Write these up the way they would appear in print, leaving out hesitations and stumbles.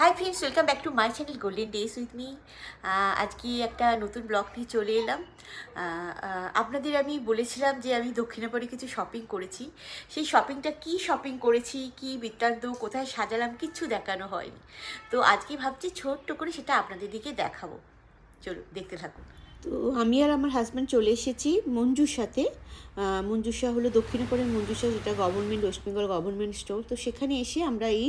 Hi friends, welcome back to my channel golden days with me. আজকে একটা নতুন blog নিয়ে চলে এলাম। আপনাদের আমি বলেছিলাম যে আমি দক্ষিণাপরে কিছু শপিং করেছি। সেই শপিংটা কি শপিং করেছি, কি বৃত্তান্ত, কোথায় সাজালাম, কিচ্ছু দেখানো হয়নি। তো আজকে ভাবছি ছোট্ট করে সেটা আপনাদের দিকে দেখাবো। চলো দেখতে থাকুন। তো আমি আর আমার হাজব্যান্ড চলে এসেছি মঞ্জুসাতে। মঞ্জুসা হলো দক্ষিণাপরের মঞ্জুসা, যেটা government, West Bengal government store. তো সেখানে এসে আমরা এই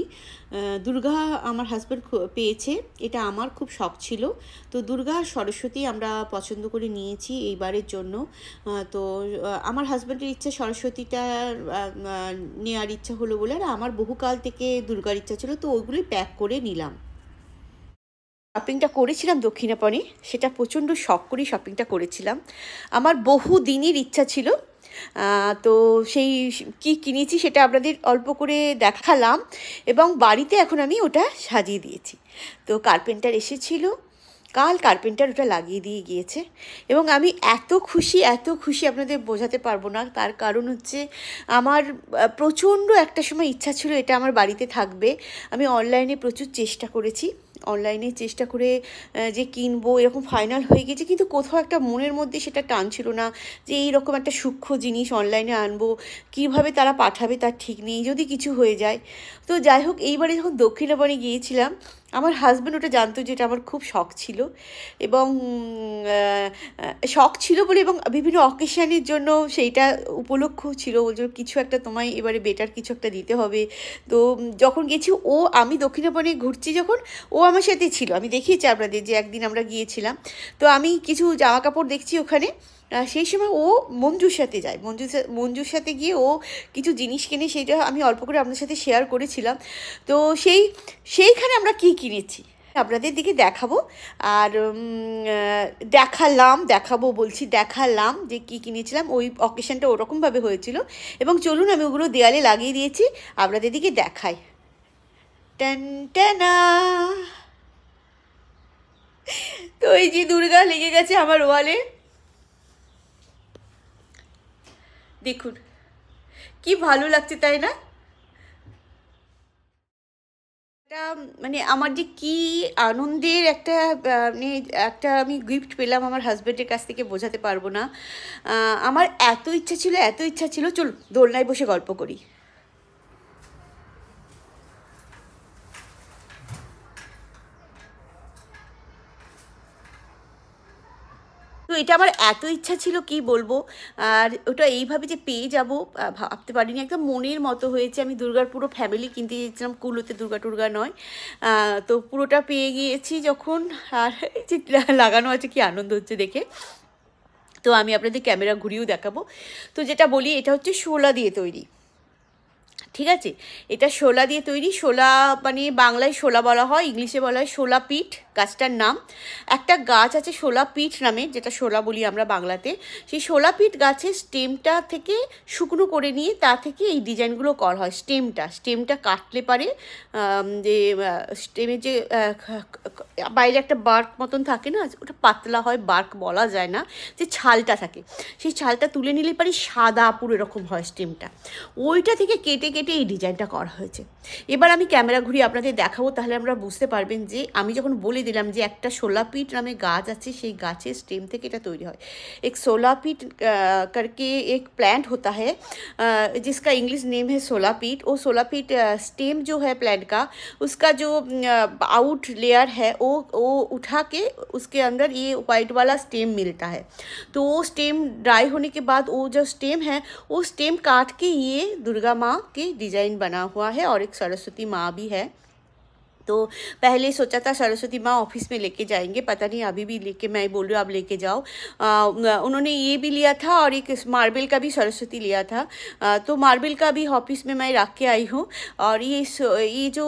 দুর্গা আমার হাজব্যান্ড পেয়েছে, এটা আমার খুব শখ ছিল। তো দুর্গা সরস্বতী আমরা পছন্দ করে নিয়েছি এইবারের জন্য। তো আমার হাজব্যান্ডের ইচ্ছা সরস্বতীটা নেওয়ার ইচ্ছা হলো বলে, আর আমার বহুকাল থেকে দুর্গার ইচ্ছা ছিল, তো ওইগুলোই প্যাক করে নিলাম। শপিংটা করেছিলাম দক্ষিণাপনে, সেটা প্রচণ্ড শখ করে শপিংটা করেছিলাম। আমার বহু দিনের ইচ্ছা ছিল। তো সেই কি কিনেছি সেটা আপনাদের অল্প করে দেখালাম, এবং বাড়িতে এখন আমি ওটা সাজিয়ে দিয়েছি। তো কার্পেন্টার এসেছিল কাল, কার্পেন্টার ওটা লাগিয়ে দিয়ে গিয়েছে, এবং আমি এত খুশি আপনাদের বোঝাতে পারবো না। তার কারণ হচ্ছে আমার প্রচণ্ড একটা সময় ইচ্ছা ছিল এটা আমার বাড়িতে থাকবে। আমি অনলাইনে প্রচুর চেষ্টা করেছি, অনলাইনে চেষ্টা করে যে কিনবো এরকম ফাইনাল হয়ে গেছে, কিন্তু কোথাও একটা মনের মধ্যে সেটা টানছিল না যে এইরকম একটা সূক্ষ্ম জিনিস অনলাইনে আনবো, কিভাবে তারা পাঠাবে তার ঠিক নেই, যদি কিছু হয়ে যায়। তো যাই হোক, এইবারে যখন দক্ষিণাপনে গিয়েছিলাম, আমার হাজব্যান্ড ওটা জানতো যে এটা আমার খুব শখ ছিল, এবং শখ ছিল বলে, এবং বিভিন্ন অকেশানের জন্য সেইটা উপলক্ষ ছিল, বলছিল কিছু একটা তোমায় এবারে বেটার কিছু একটা দিতে হবে। তো যখন গেছি, আমি দক্ষিণাপনে ঘুরছি যখন, ও আমার সাথে ছিল। আমি দেখিয়েছি আপনাদের যে একদিন আমরা গিয়েছিলাম, তো আমি কিছু জামা কাপড় দেখছি ওখানে। সেই সময় ও মঞ্জুর সাথে যায়, মঞ্জুর সাথে গিয়ে ও কিছু জিনিস কেনে, সেইটা আমি অল্প করে আপনার সাথে শেয়ার করেছিলাম। তো সেইখানে আমরা কি কিনেছি আপনাদের দিকে দেখাবো, আর দেখালাম যে কি কিনেছিলাম। ওই অকেশনটা ওরকমভাবে হয়েছিল, এবং চলুন আমি ওগুলো দেয়ালে লাগিয়ে দিয়েছি, আপনাদের দিকে দেখাই। টান টানা। তো এই যে দুর্গা লেগে গেছে আমার ওয়ালে, দেখুন কি ভালো লাগছে, তাই না? এটা মানে আমার যে কি আনন্দের একটা মানে একটা আমি গিফট পেলাম আমার হাজব্যান্ডের কাছ থেকে, বোঝাতে পারবো না। আমার এত ইচ্ছা ছিল চল দোলনায় বসে গল্প করি। তো এটা আমার এত ইচ্ছা ছিল কি বলবো, আর ওটা এইভাবে যে পেয়ে যাব ভাবতে পারিনি। একদম মনের মতো হয়েছে। আমি দুর্গার পুরো ফ্যামিলি কিনতে গিয়েছিলাম, কুলোতে, দুর্গা নয়। তো পুরোটা পেয়ে গিয়েছি যখন, আর এই যে লাগানো আছে, কি আনন্দ হচ্ছে দেখে। তো আমি আপনাদের ক্যামেরা ঘুরিয়েও দেখাবো। তো যেটা বলি, এটা হচ্ছে শোলা দিয়ে তৈরি, ঠিক আছে? এটা শোলা দিয়ে তৈরি। শোলা মানে বাংলায় শোলা বলা হয়, ইংলিশে বলা হয় শোলা পিঠ, গাছটার নাম। একটা গাছ আছে শোলা পিঠ নামে, যেটা শোলা বলি আমরা বাংলাতে। সেই শোলা পিঠ গাছের স্টেমটা থেকে শুকনো করে নিয়ে তা থেকে এই ডিজাইনগুলো করা হয়। স্টেমটা কাটলে পারে যে স্টেমের যে বাইরে একটা বার্ক মতন থাকে না, ওটা পাতলা হয়, বার্ক বলা যায় না, যে ছালটা থাকে, সেই ছালটা তুলে নিলে পারে সাদা পুরো এরকম হয় স্টেমটা। ওইটা থেকে কেটে কেটে এই ডিজাইনটা করা হয়েছে। এবার আমি ক্যামেরা ঘুরিয়ে আপনাদের দেখাবো, তাহলে আমরা বুঝতে পারবেন যে আমি যখন বলে দিলাম যে একটা শোলাপিঠ নামে গাছ আছে, সেই গাছের স্টেম থেকে এটা তৈরি হয়। एक सोलापीट करके एक प्लांट होता है, जिसका इंग्लिश नेम है सोलापीट। वो सोलापीट स्टेम जो है प्लांट का, उसका जो आउट लेयर है वो उठा के उसके अंदर ये वाइट वाला स्टेम मिलता है। तो वो स्टेम ड्राई होने के बाद वो जो स्टेम है, वो स्टेम काट के ये दुर्गा माँ के डिज़ाइन बना हुआ है, और एक सरस्वती माँ भी है। तो पहले सोचा था सरस्वती माँ ऑफिस में लेके जाएंगे, पता नहीं अभी भी लेके, मैं बोल रही हूँ आप लेके जाओ। उन्होंने ये भी लिया था, और एक मार्बल का भी सरस्वती लिया था। तो मार्बल का भी ऑफिस में मैं रख के आई हूँ। और ये जो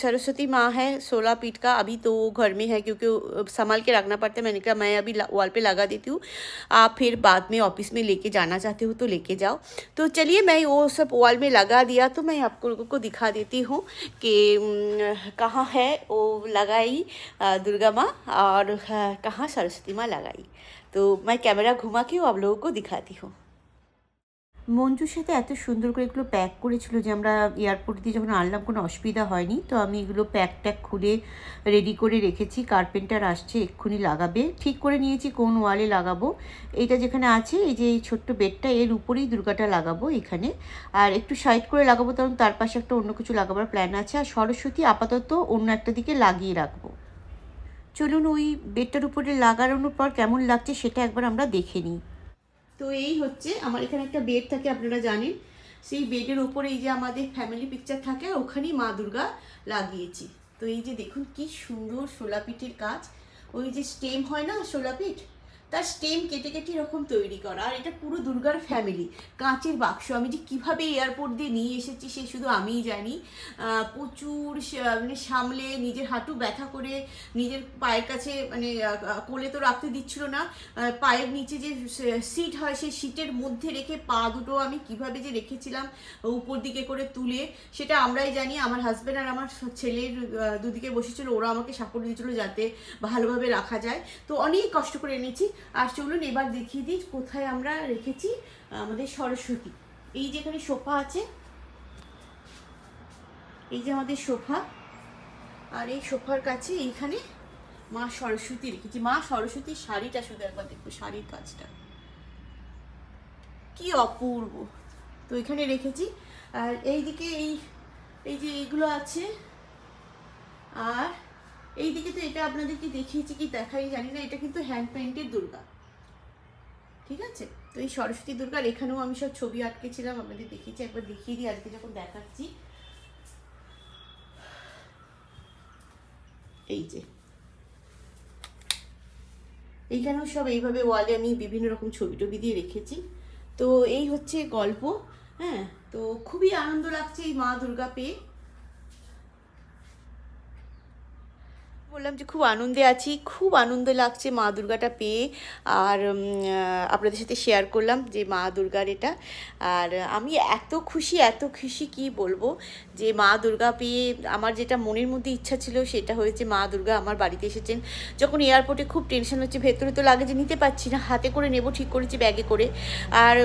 सरस्वती माँ है 16 फीट का, अभी तो घर में है क्योंकि संभाल के रखना पड़ता है। मैंने कहा मैं अभी वॉल पे लगा देती हूँ, आप फिर बाद में ऑफिस में लेके जाना चाहते हो तो लेके जाओ। तो चलिए, मैं वो सब वॉल में लगा दिया, तो मैं आपको लोगों को दिखा देती हूँ कि कहाँ है वो लगाई दुर्गा माँ, और कहाँ सरस्वती माँ लगाई। तो मैं कैमरा घुमा के आप लोगों को दिखाती हूँ। মঞ্জুর সাথে এত সুন্দর করে এগুলো প্যাক করেছিল যে আমরা এয়ারপোর্ট দিয়ে যখন আনলাম কোনো অসুবিধা হয়নি। তো আমি এগুলো প্যাক ট্যাক খুলে রেডি করে রেখেছি। কার্পেন্টার আসছে, এক্ষুনি লাগাবে। ঠিক করে নিয়েছি কোন ওয়ালে লাগাবো। এইটা যেখানে আছে, এই যে এই ছোট্ট বেডটা, এর উপরেই দুর্গাটা লাগাবো এখানে। আর একটু সাইড করে লাগাবো, কারণ তার পাশে একটা অন্য কিছু লাগাবার প্ল্যান আছে। আর সরস্বতী আপাতত অন্য একটা দিকে লাগিয়ে রাখবো। চলুন ওই বেডটার উপরে লাগানোর পর কেমন লাগছে সেটা একবার আমরা দেখে নিই। তো এই হচ্ছে আমার এখানে একটা বেড থাকে, আপনারা জানেন। সেই বেডের ওপরে এই যে আমাদের ফ্যামিলি পিকচার থাকে, ওখানেই মা দুর্গা লাগিয়েছি। তো এই যে দেখুন কি সুন্দর শোলাপিঠের কাজ। ওই যে স্টেম হয় না শোলাপিঠ, তার স্টেম কেটে কেটে এরকম তৈরি করা। আর এটা পুরো দুর্গার ফ্যামিলি। কাঁচের বাক্স আমি যে কীভাবে এয়ারপোর্ট দিয়ে নিয়ে এসেছি সে শুধু আমিই জানি। প্রচুর মানে সামলে নিজের হাঁটু ব্যথা করে, নিজের পায়ের কাছে মানে কোলে তো রাখতে দিচ্ছিল না, পায়ের নিচে যে সিট হয় সেই সিটের মধ্যে রেখে পা দুটো আমি কিভাবে যে রেখেছিলাম উপর দিকে করে তুলে, সেটা আমরাই জানি। আমার হাজব্যান্ড আর আমার ছেলের দুদিকে বসেছিল, ওরা আমাকে সাপোর্ট দিয়েছিল যাতে ভালোভাবে রাখা যায়। তো অনেক কষ্ট করে এনেছি। আর চলুন এবার দেখিয়ে দিই কোথায় আমরা রেখেছি আমাদের সরস্বতী। এই যেখানে সোফা আছে, এই যে আমাদের সোফা, আর এই সোফার কাছে এইখানে মা সরস্বতী রেখেছি। মা সরস্বতীর শাড়িটা শুধু একবার দেখবো, শাড়ির কাজটা কি অপূর্ব। তো এখানে রেখেছি। আর এইদিকে এই যে এইগুলো আছে। আর এইদিকে তো এটা আপনাদেরকে দেখিয়েছি কি দেখাই জানি না, এটা কিন্তু হ্যান্ড পেইন্টের দুর্গা, ঠিক আছে। তো এই সরস্বতী দুর্গার এখানেও আমি সব ছবি আটকেছিলাম, আপনাদের দেখিয়েছি। একবার দেখিয়ে দিই আজকে যখন দেখাচ্ছি। এই যে এইখানেও সব এইভাবে ওয়ালে আমি বিভিন্ন রকম ছবি টবি দিয়ে রেখেছি। তো এই হচ্ছে গল্প। হ্যাঁ, তো খুবই আনন্দ লাগছে এই মা দুর্গা পেয়ে। বললাম যে খুব আনন্দে আছি, খুব আনন্দ লাগছে মা দুর্গাটা পেয়ে। আর আপনাদের সাথে শেয়ার করলাম যে মা দুর্গার এটা। আর আমি এত খুশি কি বলবো, যে মা দুর্গা পেয়ে আমার যেটা মনের মধ্যে ইচ্ছা ছিল সেটা হয়েছে। মা দুর্গা আমার বাড়িতে এসেছেন। যখন এয়ারপোর্টে খুব টেনশন হচ্ছে, ভেতরে তো লাগেজে নিতে পারছি না, হাতে করে নেব ঠিক করেছি ব্যাগে করে। আর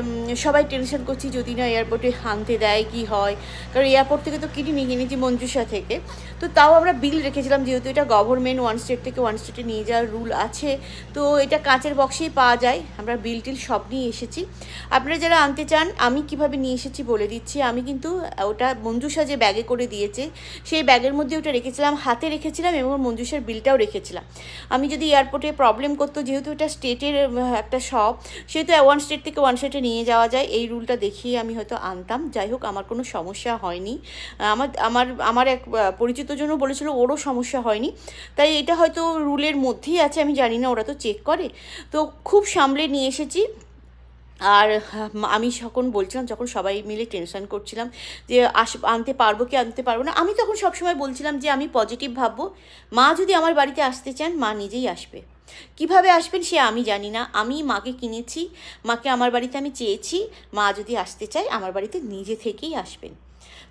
সবাই টেনশন করছি যদি না এয়ারপোর্টে আনতে দেয় কি হয়, কারণ এয়ারপোর্ট থেকে তো কিনেছি মঞ্জুসা থেকে। তো তাও আমরা বিল রেখেছিলাম, যেহেতু এটা গভর্নমেন্ট ওয়ান স্টেট থেকে ওয়ান স্টেটে নিয়ে যাওয়ার রুল আছে। তো এটা কাঁচের বক্সেই পাওয়া যায়, আমরা বিল টিল সব নিয়ে এসেছি। আপনারা যারা আনতে চান আমি কিভাবে নিয়ে এসেছি বলে দিচ্ছি। আমি কিন্তু ওটা মঞ্জুসা যে ব্যাগে করে দিয়েছে সেই ব্যাগের মধ্যে ওটা রেখেছিলাম, হাতে রেখেছিলাম, এবং মঞ্জুসার বিলটাও রেখেছিলাম। আমি যদি এয়ারপোর্টে প্রবলেম করতো, যেহেতু এটা স্টেটের একটা শপ, সেহেতু ওয়ান স্টেট থেকে ওয়ান স্টেটে নিয়ে যাওয়া যায়, এই রুলটা দেখিয়ে আমি হয়তো আনতাম। যাই হোক, আমার কোনো সমস্যা হয়নি। আমার এক পরিচিত জন্য বলেছিল ওরও সমস্যা হয়নি। তাই এটা হয়তো রুলের মধ্যেই আছে, আমি জানি না, ওরা তো চেক করে। তো খুব সামলে নিয়ে এসেছি। আর আমি বলছিলাম, যখন সবাই মিলে টেনশন করছিলাম যে আনতে পারবো কি আনতে পারবো না, আমি তখন সবসময় বলছিলাম যে আমি পজিটিভ ভাববো। মা যদি আমার বাড়িতে আসতে চান মা নিজেই আসবে। কিভাবে আসবেন সে আমি জানি না, আমি মাকে কিনেছি, মাকে আমার বাড়িতে আমি চেয়েছি। মা যদি আসতে চায় আমার বাড়িতে নিজে থেকেই আসবেন।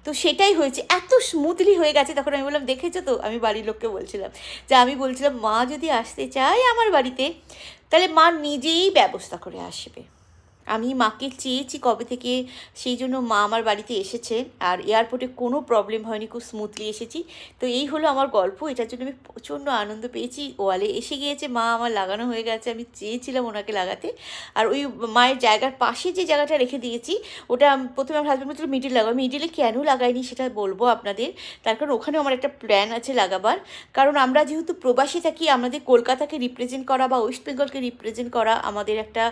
তো সেটাই হয়েছে, এত স্মুথলি হয়ে গেছে। তখন আমি বললাম দেখেছো তো, আমি বাড়ির লোককে বলছিলাম যে আমি বলছিলাম মা যদি আসতে চায় আমার বাড়িতে, তাহলে মা নিজেই ব্যবস্থা করে আসবে। আমি মাকে চেয়েছি কবে থেকে, সেই জন্য মা আমার বাড়িতে এসেছে। আর এয়ারপোর্টে কোনো প্রবলেম হয়নি, খুব স্মুথলি এসেছি। তো এই হলো আমার গল্প। এটার জন্য আমি প্রচণ্ড আনন্দ পেয়েছি। ওয়ালে এসে গিয়েছে, মা আমার লাগানো হয়ে গেছে। আমি চেয়েছিলাম ওনাকে লাগাতে। আর ওই মায়ের জায়গার পাশে যে জায়গাটা রেখে দিয়েছি, ওটা প্রথমে আমার হাজব্যান্ড বলছিল মিডিল লাগাবো। মিডিলে কেন লাগাইনি সেটা বলবো আপনাদের। তার কারণ ওখানেও আমার একটা প্ল্যান আছে লাগাবার। কারণ আমরা যেহেতু প্রবাসী থাকি, আমাদের কলকাতাকে রিপ্রেজেন্ট করা বা ওয়েস্ট বেঙ্গলকে রিপ্রেজেন্ট করা আমাদের একটা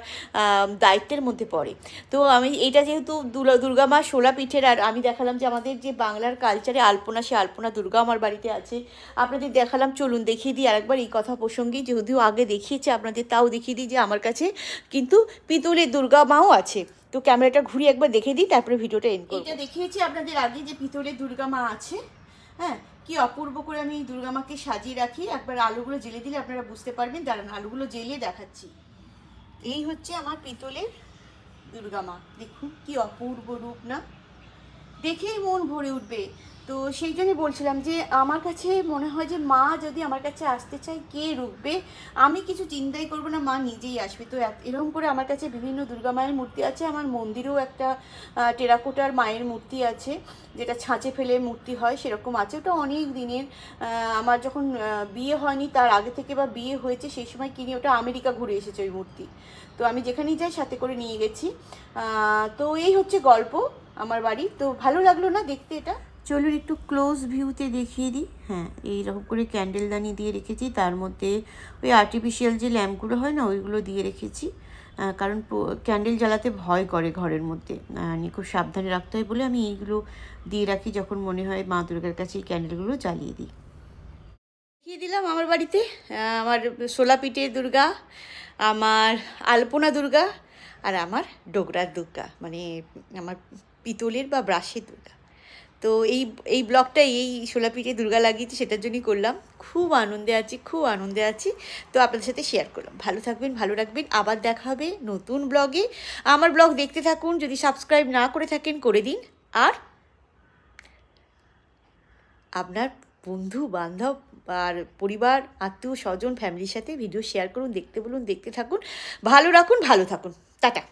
দায়িত্বের মধ্যে পড়ে। তো আমি এটা যেহেতু দুর্গা মা শোলা পিঠের, আর আমি দেখালাম যে আমাদের যে বাংলার কালচারে আলপনা, সে আলপনা দুর্গা আমার বাড়িতে আছে, আপনাদের দেখালাম। চলুন দেখিয়ে দিই আরেকবার এই কথা প্রসঙ্গে, যদিও আগে দেখিয়েছি আপনাদের, তাও দেখিয়ে দিই যে আমার কাছে কিন্তু পিতলের দুর্গা মাও আছে। তো ক্যামেরাটা ঘুরিয়ে একবার দেখে দিই, তারপরে ভিডিওটা এন্ড করব। এটা দেখিয়েছি আপনাদের আগে যে পিতলের দুর্গা মা আছে। হ্যাঁ, কি অপূর্ব করে আমি দুর্গা মাকে সাজিয়ে রাখি। একবার আলুগুলো জেলে দিলে আপনারা বুঝতে পারবেন। দাঁড়ান আলুগুলো জেলে দেখাচ্ছি। এই হচ্ছে আমার পিতলের দুর্গা মা, দেখুন কি অপূর্ব রূপ না, দেখেই মন ভরে উঠবে। তো সেই জন্যই বলছিলাম যে আমার কাছে মনে হয় যে মা যদি আমার কাছে আসতে চায় কে রুখবে, আমি কিছু চিন্তাই করবো না, মা নিজেই আসবে। তো এরকম করে আমার কাছে বিভিন্ন দুর্গা মায়ের মূর্তি আছে, আমার মন্দিরেও একটা টেরাকোটার মায়ের মূর্তি আছে, যেটা ছাঁচে ফেলে মূর্তি হয় সেরকম আছে। ওটা অনেক দিনের, আমার যখন বিয়ে হয়নি তার আগে থেকে বা বিয়ে হয়েছে সেই সময় কিনে, ওটা আমেরিকা ঘুরে এসেছে ওই মূর্তি। তো আমি যেখানেই যাই সাথে করে নিয়ে গেছি। তো এই হচ্ছে গল্প আমার বাড়ি। তো ভালো লাগলো না দেখতে এটা? চলুন একটু ক্লোজ ভিউতে দেখিয়ে দিই। হ্যাঁ, এইরকম করে ক্যান্ডেলদানি দিয়ে রেখেছি, তার মধ্যে ওই আর্টিফিশিয়াল যে ল্যাম্পগুলো হয় না ওইগুলো দিয়ে রেখেছি, কারণ ক্যান্ডেল জ্বালাতে ভয় করে ঘরের মধ্যে, খুব সাবধানে রাখতে হয় বলে আমি এইগুলো দিয়ে রাখি, যখন মনে হয় মা দুর্গার কাছে এই ক্যান্ডেলগুলো জ্বালিয়ে দিই। দেখিয়ে দিলাম আমার বাড়িতে আমার শোলা পিঠে দুর্গা, আমার আলপনা দুর্গা, আর আমার ডোগরার দুর্গা, মানে আমার পিতলের বা ব্রাশের দুর্গা। তো এই ব্লগটা এই শোলাপিঠে দুর্গা লাগিয়েছি সেটার জন্যই করলাম। খুব আনন্দে আছি, খুব আনন্দে আছি। তো আপনাদের সাথে শেয়ার করলাম। ভালো থাকবেন, ভালো রাখবেন। আবার দেখা হবে নতুন ব্লগে। আমার ব্লগ দেখতে থাকুন, যদি সাবস্ক্রাইব না করে থাকেন করে দিন। আর আপনার বন্ধু বান্ধব আর পরিবার, আত্মীয় স্বজন, ফ্যামিলির সাথে ভিডিও শেয়ার করুন, দেখতে বলুন, দেখতে থাকুন। ভালো রাখুন, ভালো থাকুন। টাটা।